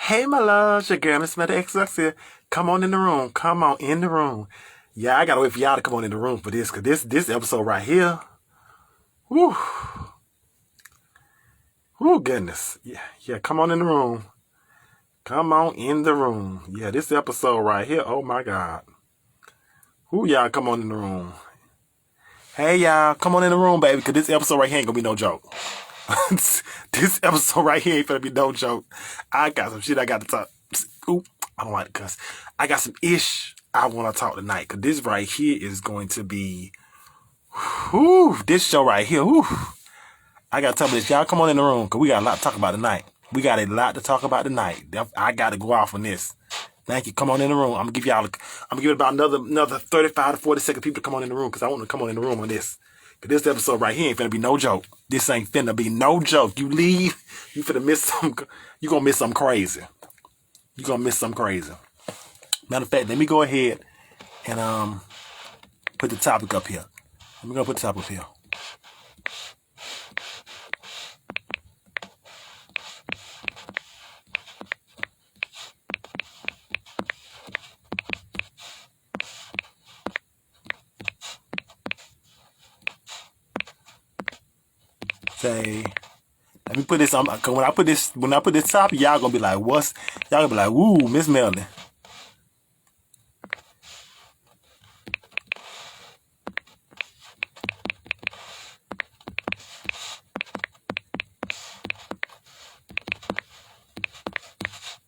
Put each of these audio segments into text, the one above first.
Hey, my loves, your girl, Miss Meta XX here. Come on in the room. Come on in the room. Yeah, I gotta wait for y'all to come on in the room for this, because this episode right here, whoo, whoo, goodness. Yeah, come on in the room. Come on in the room. Yeah, this episode right here, oh my God. Who y'all come on in the room? Hey, y'all, come on in the room, baby, because this episode right here ain't gonna be no joke. This episode right here ain't gonna be no joke. I got some shit I got to talk. Oop, I don't like to cuss. I got some ish I want to talk tonight, because this right here is going to be, whew, this show right here, whew. I got to tell you this. Y'all come on in the room, because we got a lot to talk about tonight. We got a lot to talk about tonight. I got to go off on this. Thank you. Come on in the room. I'm going to give it about another 35 to 40 seconds people to come on in the room, because I want to come on in the room on this. Because this episode right here ain't finna be no joke. This ain't finna be no joke. You leave, you finna miss some, you gonna miss something crazy. You gonna miss something crazy. Matter of fact, let me go ahead and put the topic up here. Let me go put the topic up here. Say, let me put this on. Cause when I put this topic, y'all gonna be like, what's? Y'all gonna be like, woo, Miss Melody.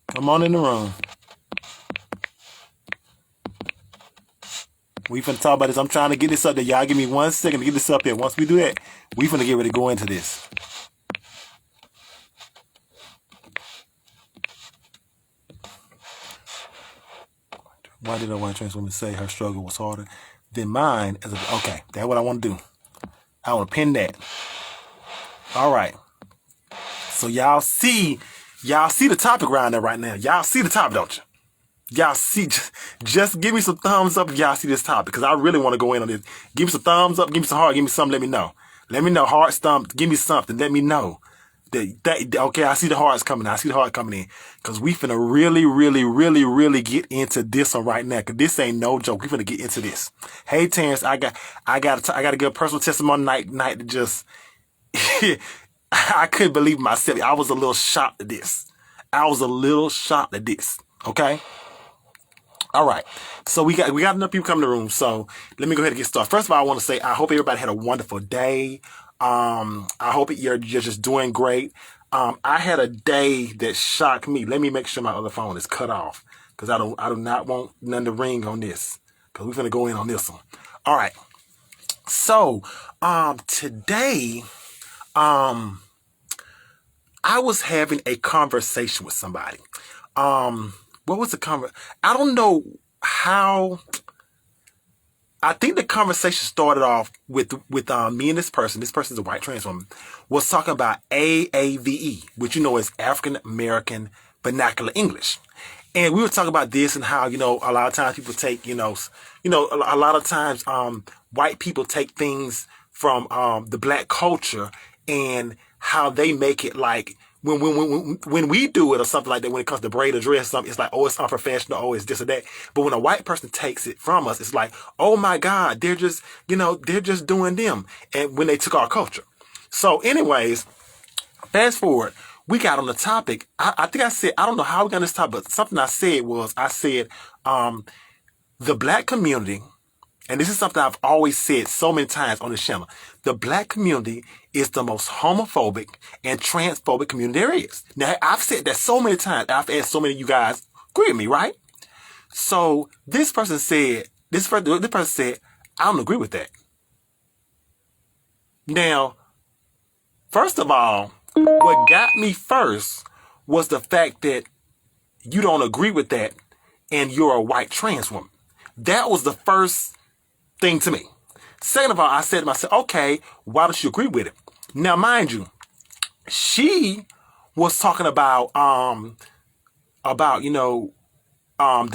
Come on in the room. We finna talk about this. I'm trying to get this up there. Y'all give me 1 second to get this up here. Once we do that, we finna get ready to go into this. Why did a white trans woman say her struggle was harder than mine? Okay, that's what I want to do. I want to pin that. All right. So y'all see the topic around there right now. Y'all see the topic, don't you? Y'all see, just give me some thumbs up if y'all see this topic, because I really want to go in on this. Give me some thumbs up, give me some heart, give me something, let me know. Let me know, heart stump, give me something, let me know. Okay, I see the hearts coming in. I see the heart coming in. Because we finna really get into this one right now. Because this ain't no joke. We finna get into this. Hey, Terrence, I got to give a personal testimony night to just, I couldn't believe myself. I was a little shocked at this. Okay? All right. So we got enough people coming to the room. So let me go ahead and get started. First of all, I want to say I hope everybody had a wonderful day. I hope you're just doing great. I had a day that shocked me. Let me make sure my other phone is cut off, because I do not want none to ring on this, because we're gonna go in on this one. All right. So today I was having a conversation with somebody. What was the conversation? I don't know how. I think the conversation started off with me and this person. This person's a white trans woman. Was talking about AAVE, which is African American Vernacular English, and we were talking about this and how a lot of times people take a lot of times white people take things from the black culture and how they make it like. When we do it or something like that, when it comes to braid or dress, something, it's like, oh, it's unprofessional, oh, it's this or that. But when a white person takes it from us, it's like, oh my God, they're just doing them. And when they took our culture. So anyways, fast forward, we got on the topic. I think I said, I don't know how we got on this topic, but something I said, the black community, and this is something I've always said so many times on this channel. The black community is the most homophobic and transphobic community there is. Now, I've said that so many times. I've had so many of you guys agree with me, right? So this person said, I don't agree with that. Now, first of all, what got me first was the fact that you don't agree with that and you're a white trans woman. That was the first thing to me. Second of all, I said to myself, okay, why don't you agree with it? Now, mind you, she was talking about the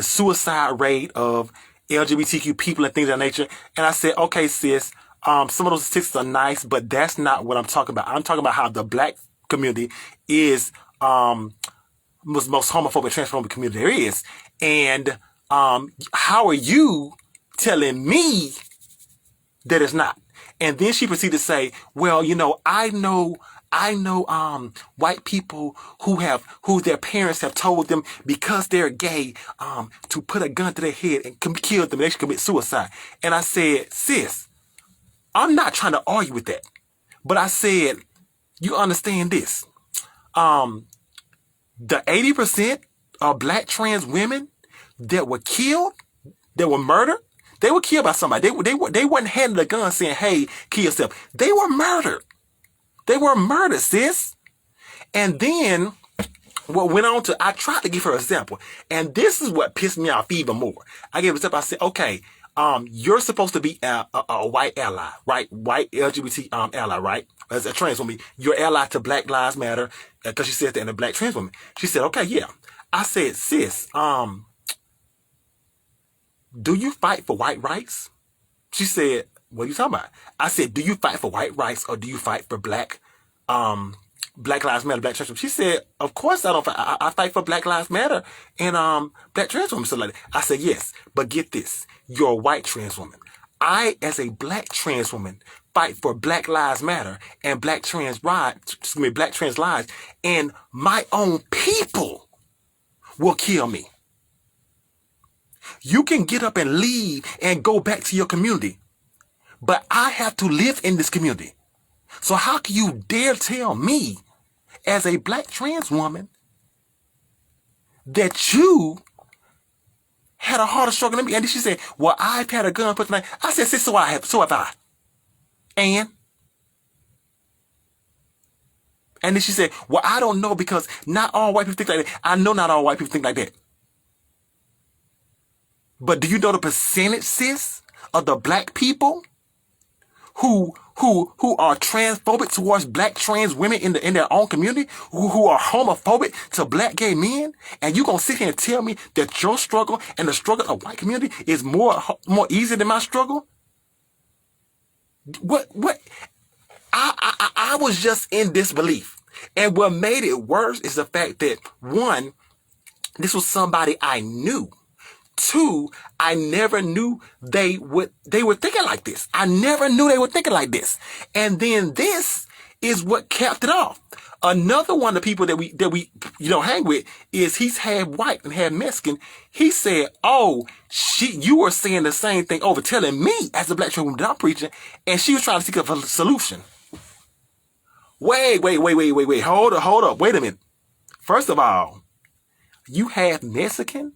suicide rate of LGBTQ people and things of that nature. And I said, okay, sis, some of those statistics are nice, but that's not what I'm talking about. I'm talking about how the black community is most homophobic, transphobic community there is. And how are you telling me that it's not? And then she proceeded to say, well, I know white people who their parents have told them because they're gay to put a gun to their head and kill them, they should commit suicide. And I said, sis, I'm not trying to argue with that, but I said, you understand this, the 80% of black trans women that were killed, that were murdered, they were killed by somebody. They weren't handing a gun saying, hey, kill yourself. They were murdered. They were murdered, sis. And then what went on to, I tried to give her an example. And this is what pissed me off even more. I gave an example. I said, okay, you're supposed to be a white ally, right? White LGBT ally, right? As a trans woman, you're ally to Black Lives Matter, because she said that in a black trans woman. She said, okay, yeah. I said, sis, do you fight for white rights? She said, what are you talking about? I said, do you fight for white rights or do you fight for Black Lives Matter, Black trans women? She said, of course I don't fight. I fight for Black Lives Matter and Black trans women. So like that. I said, yes, but get this. You're a white trans woman. I, as a black trans woman, fight for Black Lives Matter and Black trans lives, and my own people will kill me. You can get up and leave and go back to your community, but I have to live in this community. So how can you dare tell me, as a black trans woman, that you had a harder struggle than me? And then she said, well, I've had a gun put tonight. I said, sis, so have I. And then she said, well, I don't know, because not all white people think like that. I know not all white people think like that. But do you know the percentage, sis, of the black people who are transphobic towards black trans women in their own community, who are homophobic to black gay men? And you gonna sit here and tell me that your struggle and the struggle of white community is more easy than my struggle? What? I was just in disbelief. And what made it worse is the fact that, one, this was somebody I knew. Two, I never knew they were thinking like this. I never knew they were thinking like this. And then this is what capped it off. Another one of the people that we hang with is, he's half white and half Mexican. He said, oh, you were saying the same thing over, telling me as a black trans woman that I'm preaching, and she was trying to seek a solution. Wait, hold up, wait a minute. First of all, you half Mexican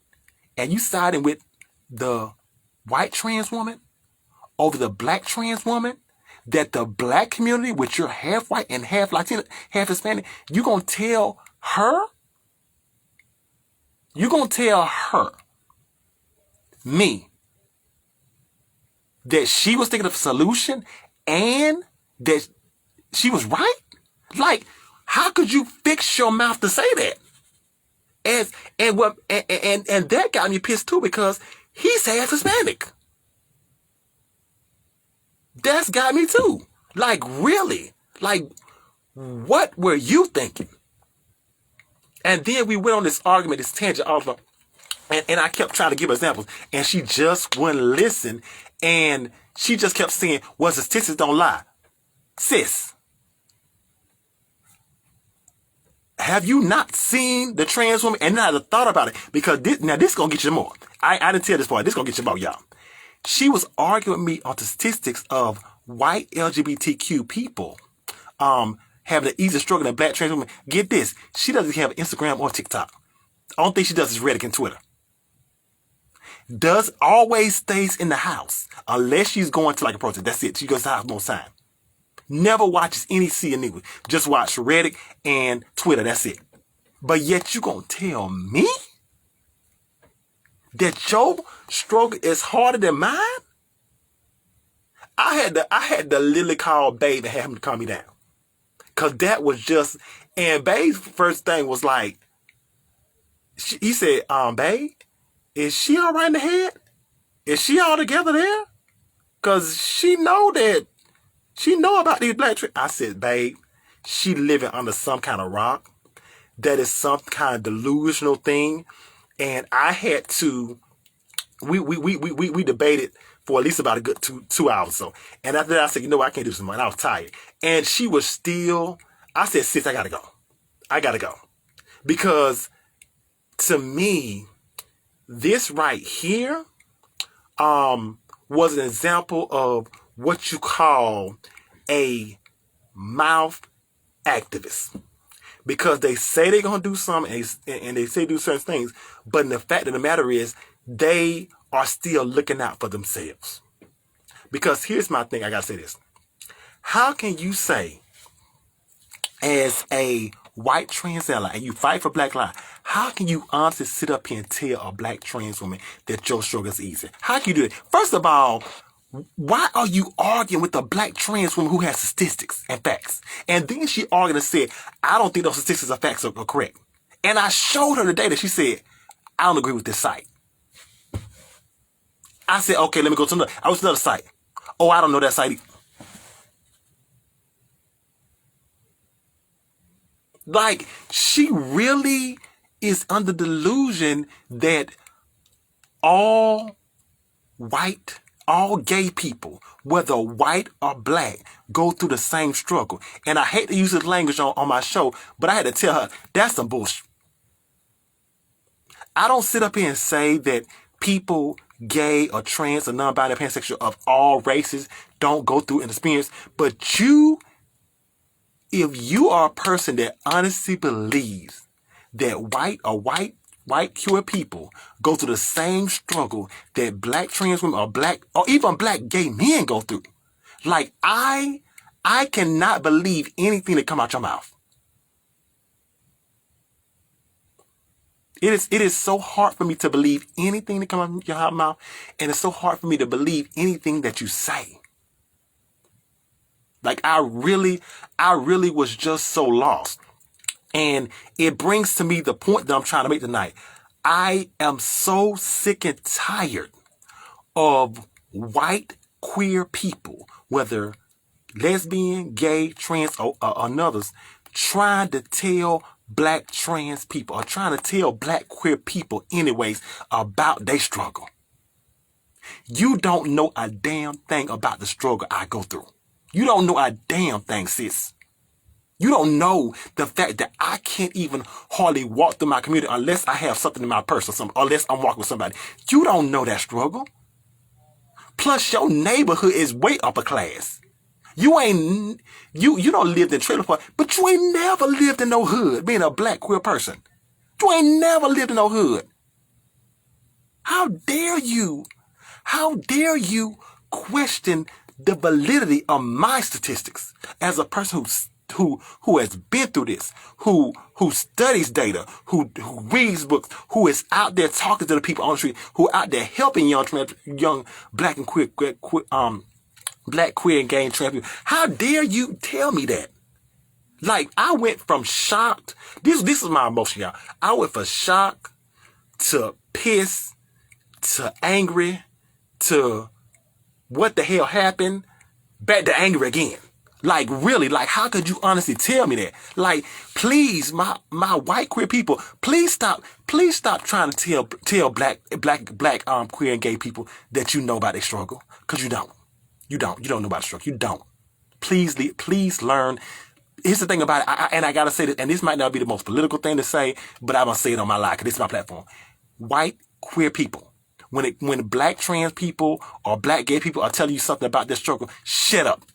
and you siding with the white trans woman over the black trans woman, that the black community, which you're half white and half Latino, half Hispanic, you're going to tell her, me, that she was thinking of a solution and that she was right? Like, how could you fix your mouth to say that? And that got me pissed too, because he's half Hispanic. That's got me too. Like, really? Like, what were you thinking? And then we went on this argument, this tangent, and I kept trying to give examples, and she just wouldn't listen, and she just kept saying, well, statistics don't lie. Sis, have you not seen the trans woman? And then I thought about it, because this is going to get you more. I didn't tell this part. This is going to get you more, y'all. She was arguing with me on the statistics of white LGBTQ people having an easier struggle than black trans women. Get this. She doesn't have Instagram or TikTok. The only thing she does is Reddit and Twitter. Always stays in the house unless she's going to like a protest. That's it. She goes to the house most time. Never watches any CNN. Just watch Reddit and Twitter. That's it. But yet you gonna tell me that your struggle is harder than mine? I had to literally call Babe and have him to calm me down. Cause that was just, and Babe's first thing was like, he said, Babe, is she all right in the head? Is she all together there? Cause she know about these black trans. I said, Babe, she living under some kind of rock. that is some kind of delusional thing. And I had to, we debated for at least about a good two hours or so. And after that, I said, you know what, I can't do this anymore. And I was tired. And she was still, I said, sis, I gotta go. I gotta go. Because to me, this right here was an example of what you call a mouth activist. Because they say they're going to do something and they say do certain things, but the fact of the matter is they are still looking out for themselves. Because here's my thing, I got to say this. How can you say, as a white trans ally, and you fight for black lives, how can you honestly sit up here and tell a black trans woman that your struggle is easy? How can you do it? First of all, why are you arguing with a black trans woman who has statistics and facts? And then she argued and said, I don't think those statistics or facts are correct. And I showed her the data. She said, I don't agree with this site. I said, okay, let me go to another. I was another site. Oh, I don't know that site. Like, she really is under delusion that all gay people, whether white or black, go through the same struggle. And I hate to use this language on my show, but I had to tell her, that's some bullshit. I don't sit up here and say that people, gay or trans or non-binary pansexual of all races, don't go through an experience. But if you are a person that honestly believes that white queer people go through the same struggle that black trans women or even black gay men go through, like I cannot believe anything that come out your mouth. It is so hard for me to believe anything that comes out your mouth, and it's so hard for me to believe anything that you say. Like I really was just so lost. And it brings to me the point that I'm trying to make tonight. I am so sick and tired of white queer people, whether lesbian, gay, trans, or others, trying to tell black trans people or trying to tell black queer people anyways about their struggle. You don't know a damn thing about the struggle I go through. You don't know a damn thing, sis. You don't know the fact that I can't even hardly walk through my community unless I have something in my purse or something, unless I'm walking with somebody. You don't know that struggle. Plus, your neighborhood is way upper class. You don't live in trailer park, but you ain't never lived in no hood being a black queer person. You ain't never lived in no hood. How dare you? How dare you question the validity of my statistics as a person who has been through this, who studies data, who reads books, who is out there talking to the people on the street, who out there helping young black and queer black, queer, and gay trans people. How dare you tell me that? Like, I went from shocked. This is my emotion, y'all. I went from shock to pissed to angry to what the hell happened, back to angry again. Like, really, like, how could you honestly tell me that? Like, please, my white queer people, please stop trying to tell black queer and gay people that you know about their struggle, because you don't. You don't know about the struggle. You don't. Please learn. Here's the thing about it, and I gotta say this, and this might not be the most political thing to say, but I'm gonna say it on my live, because this is my platform. White queer people, when black trans people or black gay people are telling you something about their struggle, shut up.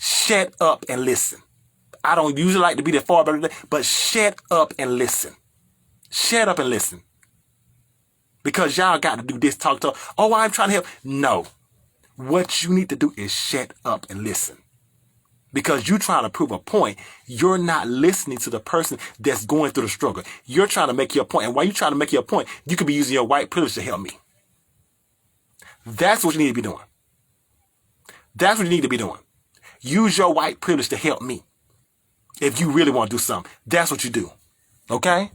Shut up and listen. I don't usually like to be that far, but shut up and listen. Shut up and listen. Because y'all got to do this, talk. Oh, I'm trying to help. No. What you need to do is shut up and listen. Because you're trying to prove a point. You're not listening to the person that's going through the struggle. You're trying to make your point. And while you're trying to make your point, you could be using your white privilege to help me. That's what you need to be doing. That's what you need to be doing. Use your white privilege to help me. If you really want to do something, that's what you do. Okay?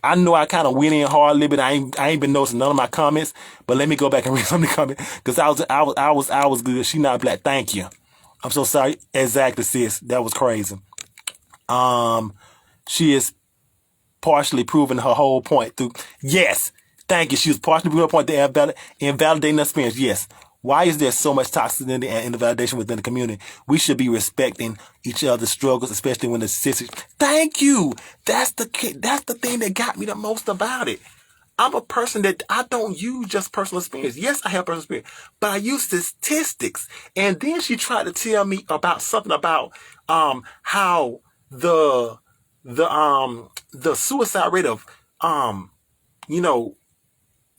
I know I kind of went in hard a little bit. I ain't been noticing none of my comments, but let me go back and read some of the comments, because I was good. She not black. Thank you. I'm so sorry. Exactly, sis. That was crazy. She is partially proving her whole point through. Yes, thank you. She was partially proving her point to invalidating the experience. Yes. Why is there so much toxicity and invalidation within the community? We should be respecting each other's struggles, especially when the sisters. Thank you. That's the thing that got me the most about it. I'm a person that I don't use just personal experience. Yes, I have personal experience, but I use statistics. And then she tried to tell me about something about how the suicide rate of you know,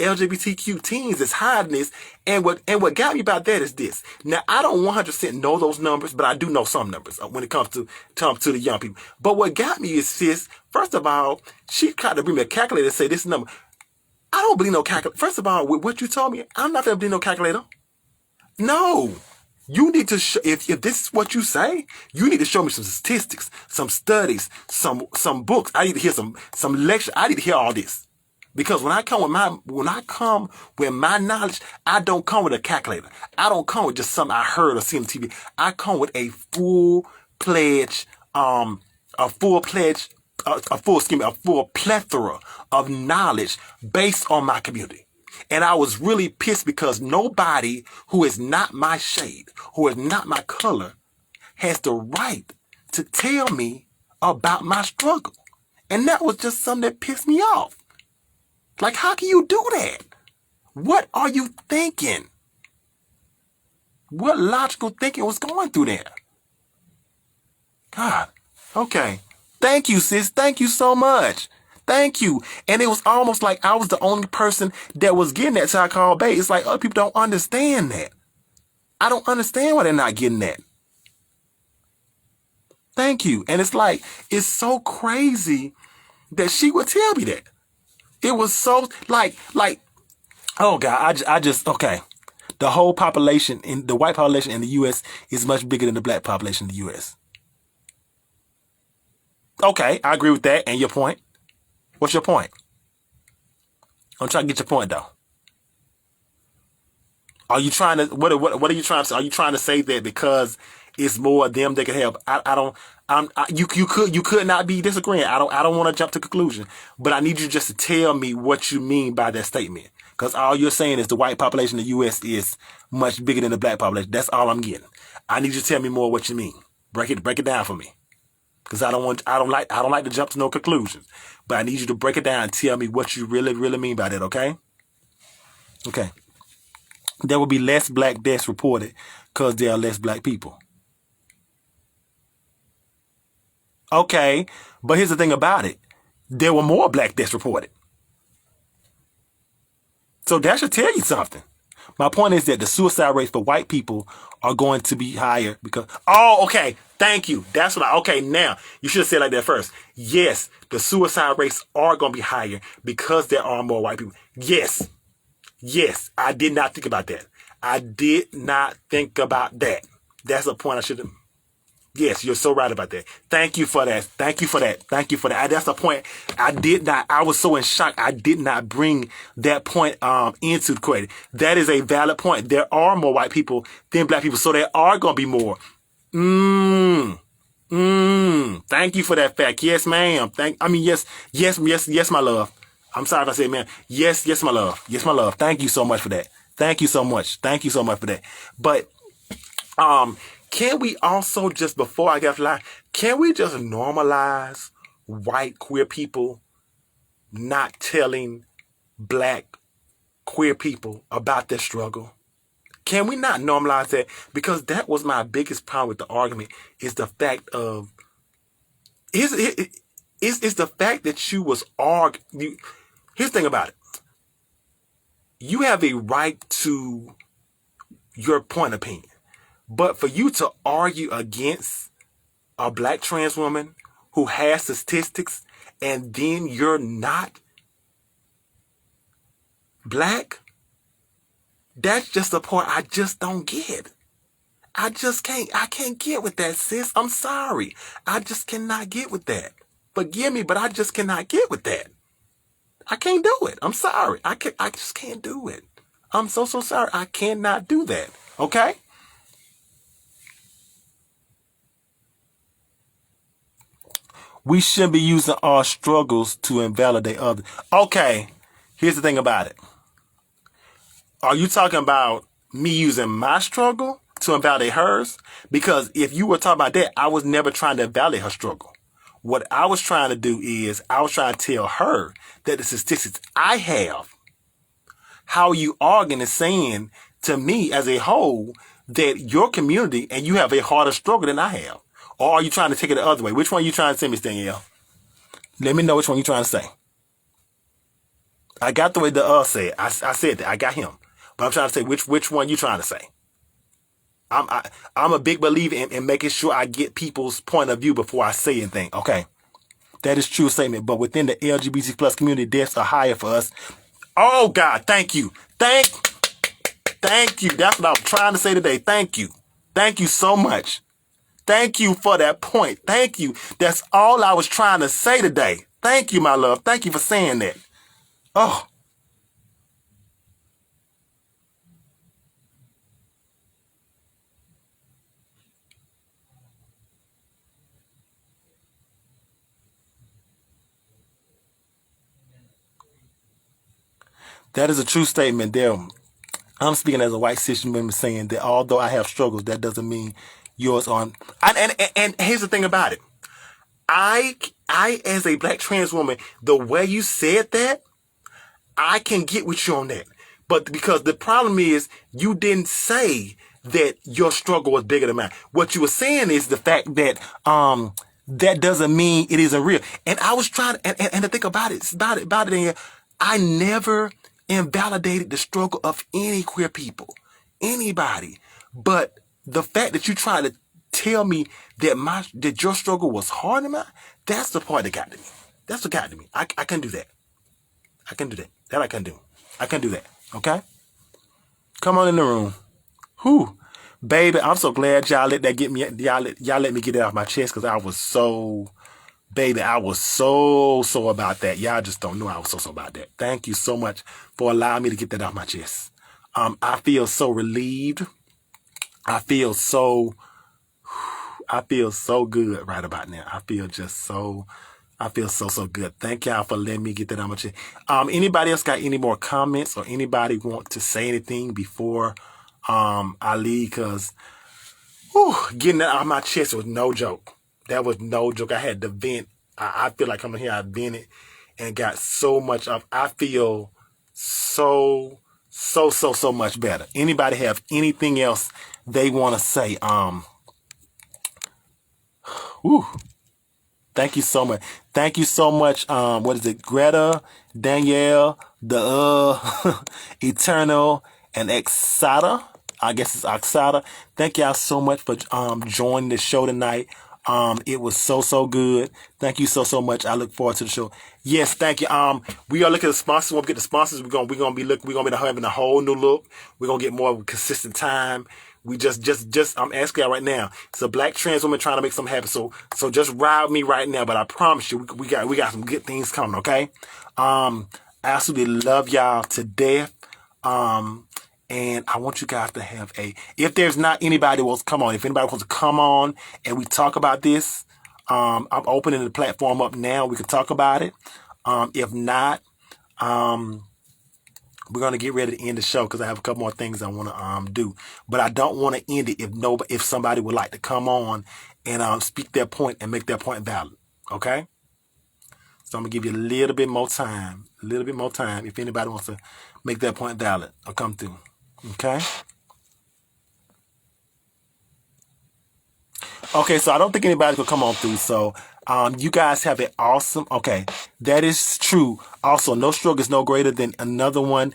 LGBTQ teens is higher than this. And what got me about that is this. Now, I don't 100% know those numbers, but I do know some numbers when it comes to the young people. But what got me is this. First of all, she tried to bring me a calculator and say this number. I don't believe no calculator. First of all, with what you told me, I'm not going to believe no calculator. No. You need to if this is what you say, you need to show me some statistics, some studies, some books. I need to hear some lecture. I need to hear all this. Because when I come with my knowledge, I don't come with a calculator. I don't come with just something I heard or seen on TV. I come with a full plethora of knowledge based on my community. And I was really pissed because nobody who is not my shade, who is not my color, has the right to tell me about my struggle. And that was just something that pissed me off. Like, how can you do that? What are you thinking? What logical thinking was going through there? God. Okay. Thank you, sis. Thank you so much. Thank you. And it was almost like I was the only person that was getting that, so I called bae. It's like other people don't understand that. I don't understand why they're not getting that. Thank you. And it's like, it's so crazy that she would tell me that. It was so, like, oh God, I just, okay. The whole population, the white population in the U.S. is much bigger than the black population in the U.S. Okay, I agree with that. And your point? What's your point? I'm trying to get your point, though. Are you trying to, what are you trying to say? Are you trying to say that because it's more of them that can help? You could not be disagreeing. I don't want to jump to conclusion, but I need you just to tell me what you mean by that statement. Because all you're saying is the white population in the U.S. is much bigger than the black population. That's all I'm getting. I need you to tell me more what you mean. Break it down for me. Because I don't like to jump to no conclusions. But I need you to break it down and tell me what you really, really mean by that, okay? Okay. There will be less black deaths reported because there are less black people. Okay, but here's the thing about it. There were more black deaths reported. So that should tell you something. My point is that the suicide rates for white people are going to be higher because, oh, okay, thank you. That's what okay, now, you should have said it like that first. Yes, the suicide rates are going to be higher because there are more white people. Yes, I did not think about that. I did not think about that. That's a point I should have. Yes, you're so right about that. Thank you for that. Thank you for that. That's the point. I was so in shock. I did not bring that point into the credit. That is a valid point. There are more white people than black people, so there are going to be more. Thank you for that fact. Yes, ma'am. Yes, my love. I'm sorry if I said ma'am. Yes, my love. Yes, my love. Thank you so much for that. Thank you so much. Thank you so much for that. But, can we also just, before I get off the line, can we just normalize white queer people not telling black queer people about their struggle? Can we not normalize that? Because that was my biggest problem with the argument, is the fact of, is the fact that you was arguing. Here's the thing about it. You have a right to your point of opinion. But for you to argue against a black trans woman who has statistics and then you're not black, that's just the part I just don't get. I can't get with that, sis. I'm sorry. I just cannot get with that. Forgive me, but I just cannot get with that. I can't do it. I'm sorry. I just can't do it. I'm so sorry. I cannot do that. Okay? We shouldn't be using our struggles to invalidate others. Okay, here's the thing about it. Are you talking about me using my struggle to invalidate hers? Because if you were talking about that, I was never trying to invalidate her struggle. What I was trying to do is I was trying to tell her that the statistics I have, how you arguing and saying to me as a whole that your community and you have a harder struggle than I have. Or are you trying to take it the other way? Which one are you trying to say, Miss Danielle? Let me know which one you're trying to say. I got the way the said. I said that. I got him. But I'm trying to say which one you trying to say. I'm a big believer in making sure I get people's point of view before I say anything. Okay. That is true statement. But within the LGBT plus community, deaths are higher for us. Oh God, thank you. Thank you. That's what I'm trying to say today. Thank you. Thank you so much. Thank you for that point. Thank you. That's all I was trying to say today. Thank you, my love. Thank you for saying that. Oh. That is a true statement there. I'm speaking as a white cis woman saying that although I have struggles, that doesn't mean yours aren't. And here's the thing about it. I as a black trans woman, the way you said that, I can get with you on that. But because the problem is you didn't say that your struggle was bigger than mine. What you were saying is the fact that that doesn't mean it isn't real. And I was trying and to think about it, and I never invalidated the struggle of any queer people, anybody. But the fact that you tried to tell me that your struggle was harder than mine, that's the part that got to me. That's what got to me. I can do that. I can do that. That I can do. I can do that. Okay? Come on in the room. Whew. Baby, I'm so glad y'all let that get me. Y'all let me get it off my chest because I was so about that. Y'all just don't know I was so about that. Thank you so much for allowing me to get that off my chest. I feel so relieved. I feel so good right about now. I feel so good. Thank y'all for letting me get that on my chest. Anybody else got any more comments or anybody want to say anything before I leave? Because getting that off my chest was no joke. That was no joke. I had to vent. I feel like coming here, I vented and got so much up. I feel so much better. Anybody have anything else they want to say? Thank you so much. Thank you so much. What is it? Greta, Danielle, the Eternal, and Exada. I guess it's Oxada. Thank y'all so much for joining the show tonight. It was so good. Thank you so much. I look forward to the show. Yes, thank you. We are looking at the sponsors. When we get the sponsors, we're gonna be having a whole new look. We're gonna get more of a consistent time. We just I'm asking y'all right now. It's a black trans woman trying to make something happen. So just ride with me right now. But I promise you, we got some good things coming. Okay. I absolutely love y'all to death. And I want you guys to have if there's not anybody who wants to come on, if anybody wants to come on and we talk about this, I'm opening the platform up now. We can talk about it. If not, we're going to get ready to end the show because I have a couple more things I want to do. But I don't want to end it if somebody would like to come on and speak their point and make their point valid. Okay? So I'm going to give you a little bit more time. If anybody wants to make that point valid or come through. Okay? Okay, so I don't think anybody's going to come on through. So you guys have an awesome... Okay, that is true. Also, no struggle is no greater than another one.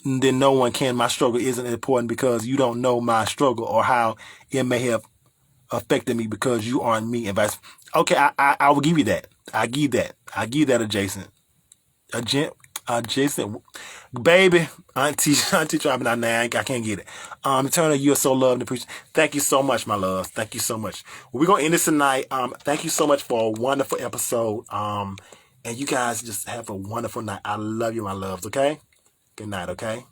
Then no one can. My struggle isn't important because you don't know my struggle or how it may have affected me because you aren't me. And vice. Okay, I will give you that. I give that adjacent. Adjacent. Baby, auntie dropping out now. I can't get it. Eternal, you are so loved and appreciated. Thank you so much, my love. Thank you so much. Well, we're gonna end this tonight. Thank you so much for a wonderful episode. And you guys just have a wonderful night. I love you, my loves. Okay. Good night. Okay.